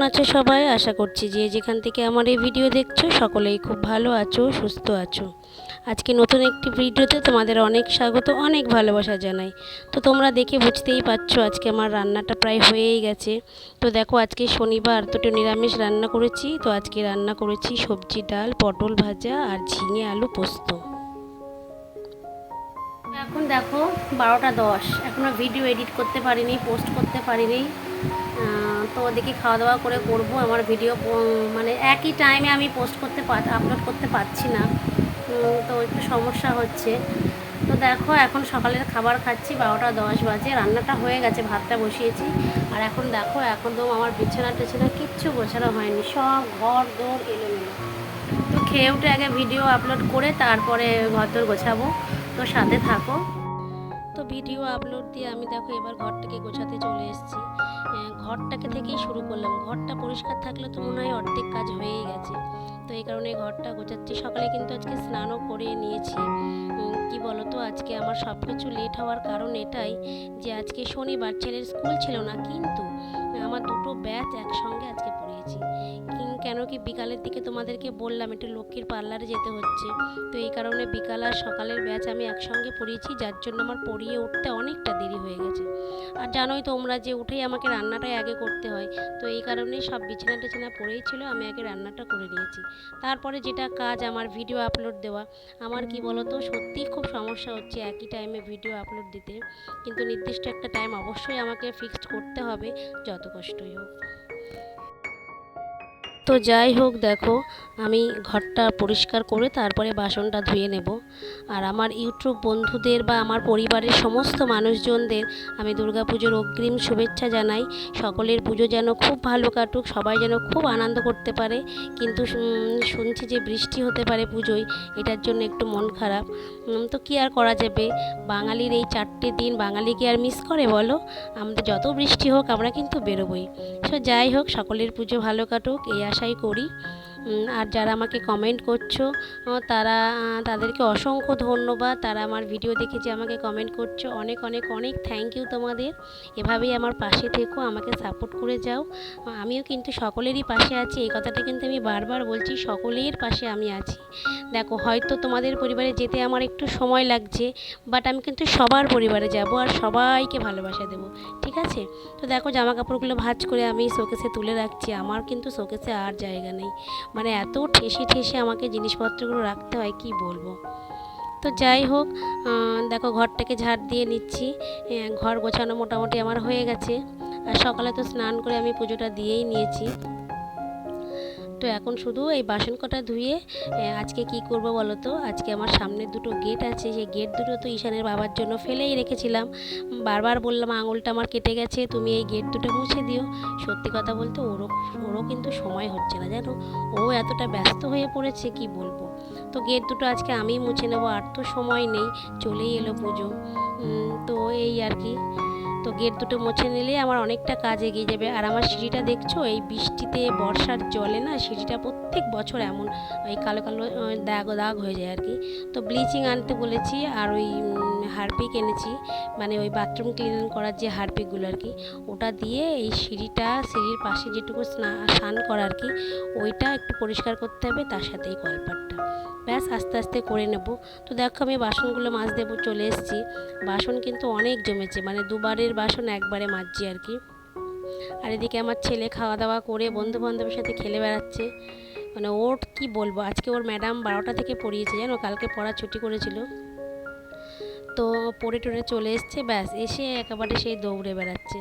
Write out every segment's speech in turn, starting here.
আছো সবাই? আশা করছি যে যেখান থেকে আমার এই ভিডিও দেখছো সকলেই খুব ভালো আছো, সুস্থ আছো। আজকে নতুন একটি ভিডিওতে তোমাদের অনেক স্বাগত, অনেক ভালোবাসা জানাই। তো তোমরা দেখে বুঝতেই পারছো আজকে আমার রান্নাটা প্রায় হয়েই গেছে। তো দেখো আজকে শনিবার, তো একটু নিরামিষ রান্না করেছি। তো আজকে রান্না করেছি সবজি, ডাল, পটল ভাজা আর ঝিঙে আলু পোস্ত। এখন দেখো 12টা 10, এখনও ভিডিও এডিট করতে পারিনি, পোস্ট করতে পারিনি। তো ওদিকে খাওয়া দাওয়া করে করব। আমার ভিডিও মানে একই টাইমে আমি আপলোড করতে পারছি না, তো একটু সমস্যা হচ্ছে। তো দেখো এখন সকালের খাবার খাচ্ছি, 12টা 10 বাজে। রান্নাটা হয়ে গেছে, ভাতটা বসিয়েছি। আর এখন দেখো একদম আমার বিছানা টিছানা কিচ্ছু গোছানো হয়নি, সব ঘর দোর এলোমেলো। তো খেয়ে উঠে আগে ভিডিও আপলোড করে তারপরে ঘর দোর গোছাবো। তো সাথে থাকো। তো ভিডিও আপলোড দিয়ে আমি দেখো এবার ঘরটাকে গোছাতে চলে এসেছি। ঘরটাকে থেকেই শুরু করলাম। ঘরটা পরিষ্কার থাকলে তো মনে হয় অর্ধেক কাজ হয়েই গেছে। তো এই কারণে ঘরটা গোছাচ্ছি। সকালে কিন্তু আজকে স্নানও করে নিয়েছি। কি বলো তো, আজকে আমার সব কিছু লেট হওয়ার কারণ এটাই যে আজকে শনিবার, ছেলের স্কুল ছিল না, কিন্তু আমার দুটো ব্যাচ একসঙ্গে আজকে পড়িয়েছি। কেন কি বিকালের দিকে তোমাদেরকে বললাম একটু লক্ষ্মীর পার্লারে যেতে হচ্ছে। তো এই কারণে বিকাল আর সকালের ব্যাচ আমি একসঙ্গে পড়িয়েছি, যার জন্য আমার পড়িয়ে উঠতে অনেকটা দেরি হয়ে গেছে। আর জানোই তোমরা যে উঠেই আমাকে রান্নাটাই আগে করতে হয়। তো এই কারণেই সব বিছানা টিছানা পড়েই ছিল, আমি আগে রান্নাটা করে নিয়েছি। তারপরে যেটা কাজ আমার ভিডিও আপলোড দেওয়া। আমার কি বলো তো, সত্যিই খুব সমস্যা হচ্ছে একই টাইমে ভিডিও আপলোড দিতে। কিন্তু নির্দিষ্ট একটা টাইম অবশ্যই আমাকে ফিক্সড করতে হবে, যত কষ্টই হোক। তো যাই হোক, দেখো আমি ঘরটা পরিষ্কার করে তারপরে বাসনটা ধুয়ে নেব। আর আমার ইউটিউব বন্ধুদের বা আমার পরিবারের সমস্ত মানুষজনদের আমি দুর্গাপুজোর অগ্রিম শুভেচ্ছা জানাই। সকলের পুজো যেন খুব ভালো কাটুক, সবাই যেন খুব আনন্দ করতে পারে। কিন্তু শুনছি যে বৃষ্টি হতে পারে পুজোয়, এটার জন্য একটু মন খারাপ। তো কী আর করা যাবে, বাঙালির এই 4টে দিন বাঙালি কি আর মিস করে বলো? আমাদের যত বৃষ্টি হোক আমরা কিন্তু বেরোবই। তো যাই হোক, সকলের পুজো ভালো কাটুক এই আশাই করি। আর যারা আমাকে কমেন্ট করছো তাদেরকে অসংখ্য ধন্যবাদ। তারা আমার ভিডিও দেখে যে আমাকে কমেন্ট করছো, অনেক অনেক অনেক থ্যাংক ইউ তোমাদের। এভাবেই আমার পাশে থেকো, আমাকে সাপোর্ট করে যাও। আমিও কিন্তু সকলেরই পাশে আছি, এই কথাটা কিন্তু আমি বারবার বলছি, সকলের পাশে আমি আছি। দেখো হয়তো তোমাদের পরিবারে যেতে আমার একটু সময় লাগছে, বাট আমি কিন্তু সবার পরিবারে যাব আর সবাইকে ভালোবাসা দেবো, ঠিক আছে? তো দেখো জামা কাপড়গুলো ভাঁজ করে আমি শোকেসে তুলে রাখছি। আমার কিন্তু শোকেসে আর জায়গা নেই, মানে এত ঠেসে ঠেসে আমাকে জিনিসপত্রগুলো রাখতে হয়, কি বলবো। তো যাই হোক, দেখো ঘরটাকে ঝাড় দিয়ে নিচ্ছি। ঘর গোছানো মোটামুটি আমার হয়ে গেছে। আর সকালে তো স্নান করে আমি পুজোটা দিয়েই নিয়েছি। তো এখন শুধু এই বাসন কটা ধুয়ে আজকে কি করব বলো তো, আজকে আমার সামনে দুটো গেট আছে, সেই গেট দুটো তো ঈশানের বাবার জন্য ফেলেই রেখেছিলাম। বারবার বললাম আঙুলটা আমার কেটে গেছে, তুমি এই গেট দুটো মুছে দিও। সত্যি কথা বলতে ওরও কিন্তু সময় হচ্ছে না, জানো, ও এতটা ব্যস্ত হয়ে পড়েছে কি বলবো। তো গেট দুটো আজকে আমিই মুছে নেবো, আর তো সময় নেই, চলেই এলো পুজো। তো এই আর কি। তো গেট দুটো মুছে নিলে আমার অনেকটা কাজ এগিয়ে যাবে। আর আমার সিঁড়িটা দেখছো, এই বৃষ্টিতে বর্ষার জলে না সিঁড়িটা প্রত্যেক বছর এমন এই কালো কালো দাগ দাগ হয়ে যায় আর কি। তো ব্লিচিং আনতে বলেছি, আর ওই হারপিক এনেছি, মানে ওই বাথরুম ক্লিন করার যে হারপিকগুলো আর কি, ওটা দিয়ে এই সিঁড়ির পাশে যেটুকু স্নান করা আর কি, ওইটা একটু পরিষ্কার করতে হবে, তার সাথে এই কলপাটটা। ব্যাস আস্তে আস্তে করে নেব। তো দেখো আমি বাসনগুলো মাছ দেবো চলে এসেছি। বাসন কিন্তু অনেক জমেছে, মানে দুবারের বাসন একবারে মাজছি আর কি। আর এদিকে আমার ছেলে খাওয়া দাওয়া করে বন্ধু বান্ধবের সাথে খেলে বেড়াচ্ছে। মানে ওর কি বলবো, আজকে ওর ম্যাডাম 12টা থেকে পড়িয়েছে, জানো, কালকে পড়া ছুটি করেছিল। তো পড়ে টড়ে চলে এসছে, ব্যাস এসে একেবারে সেই দৌড়ে বেড়াচ্ছে।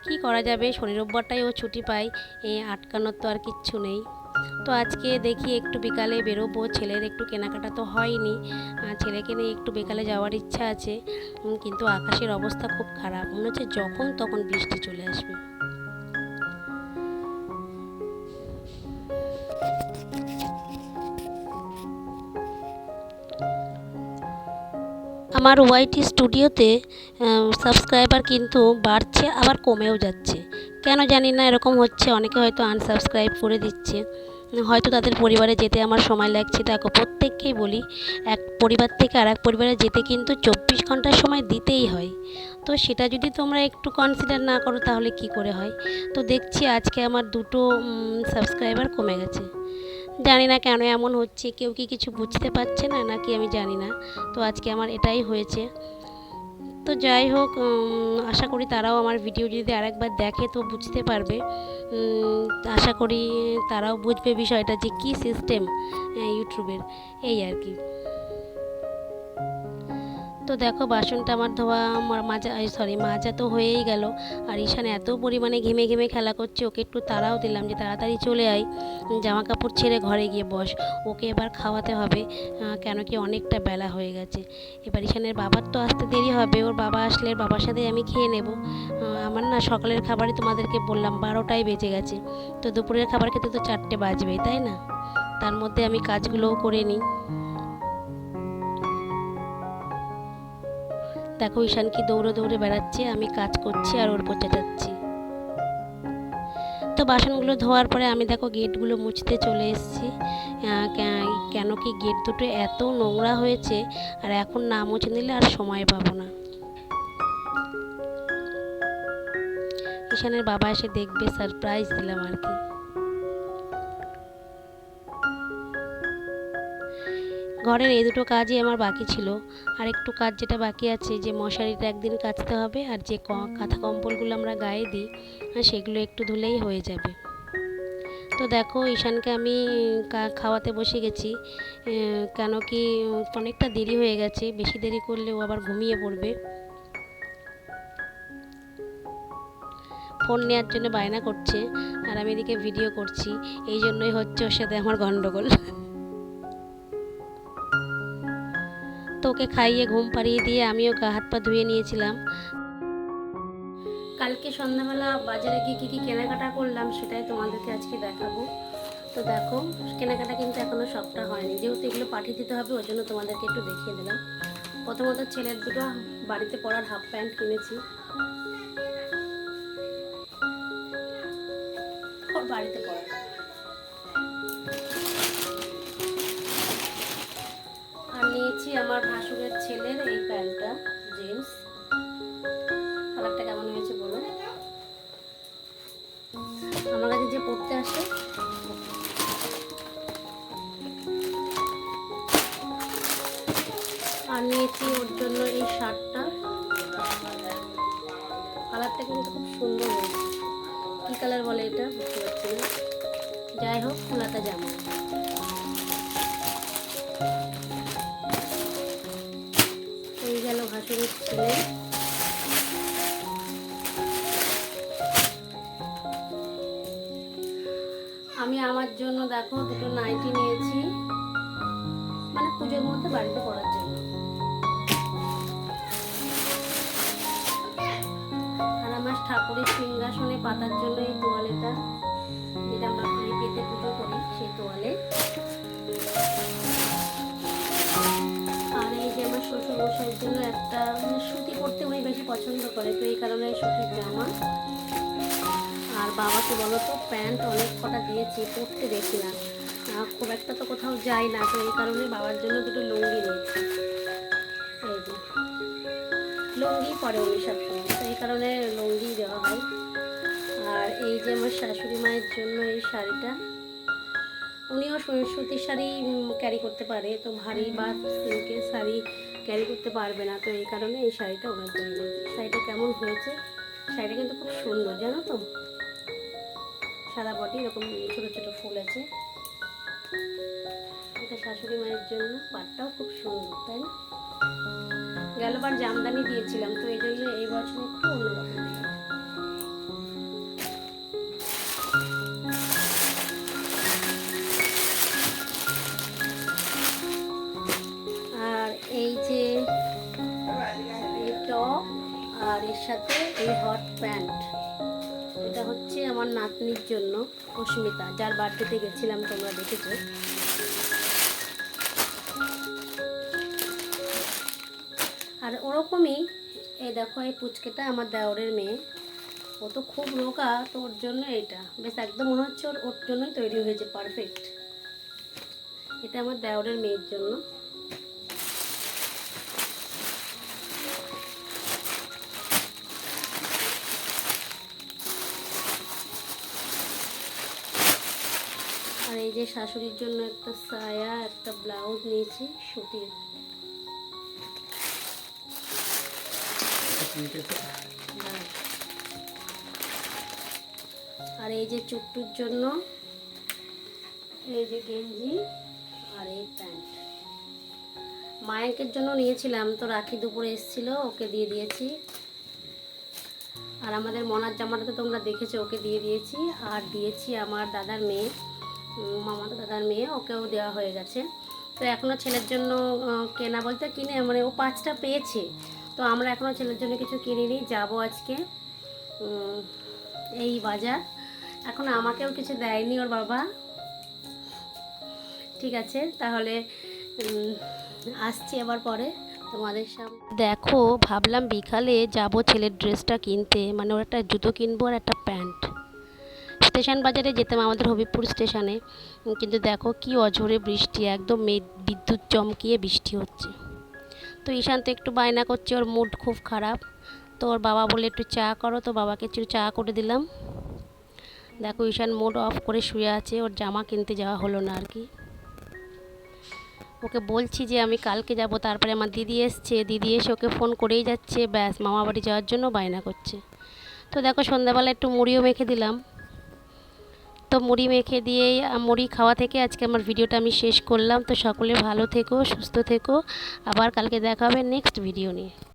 কি করা যাবে, শনি রোববারটাই ও ছুটি পায়, আটকানোর তো আর কিচ্ছু নেই। তো আজকে দেখি একটু বিকালে বেরোবো, ছেলের একটু কেনাকাটা তো হয়নি, ছেলেকে নিয়ে একটু বিকালে যাওয়ার ইচ্ছা আছে। কিন্তু আকাশের অবস্থা খুব খারাপ, মনে হচ্ছে যখন তখন বৃষ্টি চলে আসবে। আমার ওয়াইটি স্টুডিওতে সাবস্ক্রাইবার কিন্তু বাড়ছে আবার কমেও যাচ্ছে, কেন জানি না এরকম হচ্ছে। অনেকে হয়তো আনসাবস্ক্রাইব করে দিচ্ছে। হয়তো তাদের পরিবারে যেতে আমার সময় লাগছে। দেখো প্রত্যেককেই বলি, এক পরিবার থেকে আর এক পরিবারে যেতে কিন্তু 24 ঘন্টার সময় দিতেই হয়। তো সেটা যদি তোমরা একটু কনসিডার না করো তাহলে কি করে হয়। তো দেখছি আজকে আমার 2টো সাবস্ক্রাইবার কমে গেছে। জানি না কেন এমন হচ্ছে, কেউ কি কিছু বুঝতে পারছে না নাকি আমি জানি না। তো আজকে আমার এটাই হয়েছে। তো যাই হোক, আশা করি তারাও আমার ভিডিও যদি আরেকবার দেখে তো বুঝতে পারবে। আশা করি তারাও বুঝবে বিষয়টা যে কী সিস্টেম ইউটিউবের, এই আর কি। তো দেখো বাসনটা আমার ধোয়া মাজা তো হয়েই গেল। আর ঈশান এত পরিমাণে ঘেমে ঘেমে খেলা করছে, ওকে একটু তাড়াও দিলাম যে তাড়াতাড়ি চলে আয়, জামা কাপড় ছেড়ে ঘরে গিয়ে বস। ওকে এবার খাওয়াতে হবে, কেন কি অনেকটা বেলা হয়ে গেছে। এবার ঈশানের বাবার তো আসতে দেরি হবে, ওর বাবা আসলে বাবার সাথে আমি খেয়ে নেব। আমার না সকালের খাবারই তোমাদেরকে বললাম 12টাই বেজে গেছে। তো দুপুরের খাবার খেতে তো 4টে বাজবেই, তাই না? তার মধ্যে আমি কাজগুলোও করে নিই। দেখো ঈশান কি দৌড়ে দৌড়ে বেড়াচ্ছে, আমি কাজ করছি আর ওর উপর চেঁচাচ্ছি। তো বাসনগুলো ধোয়ার পরে আমি দেখো গেটগুলো মুছতে চলে এসেছি। কেন কি গেট দুটো এত নোংরা হয়েছে, আর এখন না মুছে নিলে আর সময় পাবো না। ঈশানের বাবা এসে দেখবে, সারপ্রাইজ দিলাম আর কি। ঘরের এই দুটো কাজই আমার বাকি ছিল। আর একটু কাজ যেটা বাকি আছে, যে মশারিটা একদিন কাচতে হবে, আর যে কাঁথা কম্বলগুলো আমরা গায়ে দিই সেগুলো একটু ধুলেই হয়ে যাবে। তো দেখো ঈশানকে আমি খাওয়াতে বসে গেছি, কেন কি অনেকটা দেরি হয়ে গেছে, বেশি দেরি করলে ও আবার ঘুমিয়ে পড়বে। ফোন নেওয়ার জন্য বায়না করছে, আর আমি এদিকে ভিডিও করছি, এই জন্যই হচ্ছে ওর সাথে আমার গন্ডগোল। তো ওকে খাইয়ে ঘুম পাড়িয়ে দিয়ে আমিও গা হাত পা ধুয়ে নিয়েছিলাম। কালকে সন্ধ্যাবেলা বাজারে গিয়ে কী কী কেনাকাটা করলাম সেটাই তোমাদেরকে আজকে দেখাবো। তো দেখো কেনাকাটা কিন্তু এখনও সবটা হয়নি, যেহেতু এগুলো পাঠিয়ে দিতে হবে, ওই জন্য তোমাদেরকে একটু দেখিয়ে দিলাম। প্রথমত ছেলের দুটো বাড়িতে পরার হাফ প্যান্ট কিনেছি, ওর বাড়িতে পরার। আর নিয়েছি আমার ভাসুরের ছেলের এই প্যান্টটা, জিন্স। কালারটা কেমন হয়েছে বলো। আমার কাছে যে পড়তে আসে, আর নিয়েছি ওর জন্য এই শার্টটা, কালারটা কিন্তু খুব সুন্দর হয়েছে। কী কালার বলে এটা বুঝতে পারছি না, যাই হোক খোলাটা জামা। এই গেল ভাসুরের ছেলে। আমি আমার জন্য দেখো দুটো নাইটি নিয়েছি, মানে পুজোর মধ্যে বাড়িতে পরার জন্য। আর আমার ঠাকুরের সিংহাসনে পাতার জন্য এই তোয়ালেটা, যেটা আমরা খালি পেতে পুজো করি, সেই তোয়ালে। আর এই যে আমার শ্বশুর মশাইয়ের জন্য একটা, মানে সুতি পরতে উনি বেশি পছন্দ করে, তো এই কারণে সুতির জামা। আর বাবাকে বলো তো প্যান্ট অনেক কটা দিয়েছি, পরতে দেখি না, খুব একটা তো কোথাও যাই না, তো এই কারণে বাবার জন্য দুটো লুঙ্গি নিয়েছি। এই যে লুঙ্গি পরে উনি সবসময়, তো এই কারণে লুঙ্গি দেওয়া হয়। আর এই যে আমার শাশুড়ি মায়ের জন্য এই শাড়িটা, উনিও সুতির শাড়ি ক্যারি করতে পারে, তো ভারী বা সিল্কের শাড়ি ক্যারি করতে পারবে না, তো এই কারণে এই শাড়িটা ওনার জন্য নিয়েছি। শাড়িটা কেমন হয়েছে, শাড়িটা কিন্তু খুব সুন্দর জানো তো, সাদা বডি, এরকম ছোটো ছোটো ফুল আছে। এটা শাশুড়ি মায়ের জন্য, পাটটাও খুব সুন্দর, তাই না? গেলবার জামদানি দিয়েছিলাম, তো এই জন্য এই বছর একটু অন্যরকম দিলাম। আর এই যে এই টপ, আর এর সাথে এই হট প্যান্ট, এটা হচ্ছে আমার নাতনির জন্য, অস্মিতা, যার বার্থডেতে গেছিলাম, তোমরা দেখেছো। আর ওরকমই এই দেখো এই পুচকেটা আমার দেওরের মেয়ে, ও তো খুব রোগা, তো ওর জন্য এটা বেশ একদম মনে হচ্ছে ওর ওর জন্যই তৈরি হয়েছে পারফেক্ট। এটা আমার দেওরের মেয়ের জন্য। আর এই যে শাশুড়ির জন্য একটা সায়া, একটা ব্লাউজ নিয়েছি সুতির। হ্যাঁ। আর এই যে চুট্টুর জন্য এই যে গেঞ্জি আর এই প্যান্ট। মায়াঙ্কের জন্য নিয়েছিলাম, তো রাখি দুপুরে এসেছিলো, ওকে দিয়ে দিয়েছি। আর আমাদের মনার জামাটা তো তোমরা দেখেছো, ওকে দিয়ে দিয়েছি। আর দিয়েছি আমার দাদার মেয়ে, মামাতো দাদার মেয়ে, ওকেও দেওয়া হয়ে গেছে। তো এখনও ছেলের জন্য কেনা বলতে কিনে মানে ও 5টা পেয়েছে, তো আমরা এখনও ছেলের জন্য কিছু কিনিনি। যাব আজকে এই বাজার। এখন আমাকেও কিছু দেয়নি ওর বাবা। ঠিক আছে, তাহলে আসছি আবার পরে তোমাদের সামনে। দেখো, ভাবলাম বিকালে যাব ছেলের ড্রেসটা কিনতে, মানে ওর একটা জুতো কিনবো আর একটা প্যান্ট। স্টেশন বাজারে যেতাম আমাদের হবিবপুর স্টেশনে, কিন্তু দেখো কি অঝোরে বৃষ্টি, একদম বিদ্যুৎ চমকিয়ে বৃষ্টি হচ্ছে। তো ঈশান তো একটু বায়না করছে, ওর মুড খুব খারাপ। তো ওর বাবা বলে একটু চা করো, তো বাবাকে একটু চা করে দিলাম। দেখো ঈশান মুড অফ করে শুয়ে আছে, ওর জামা কিনতে যাওয়া হলো না আর কি। ওকে বলছি যে আমি কালকে যাব, তারপরে আমার দিদি এসছে, দিদি এসে ওকে ফোন করেই যাচ্ছে, ব্যাস মামা বাড়ি যাওয়ার জন্য বায়না করছে। তো দেখো সন্ধ্যাবেলা একটু মুড়িও মেখে দিলাম। তো মুড়ি মেখে দিয়েই মুড়ি খাওয়া থেকে আজকে আমার ভিডিওটা আমি শেষ করলাম। তো সকলে ভালো থেকো, সুস্থ থেকো, আবার কালকে দেখা হবে নেক্সট ভিডিও নিয়ে।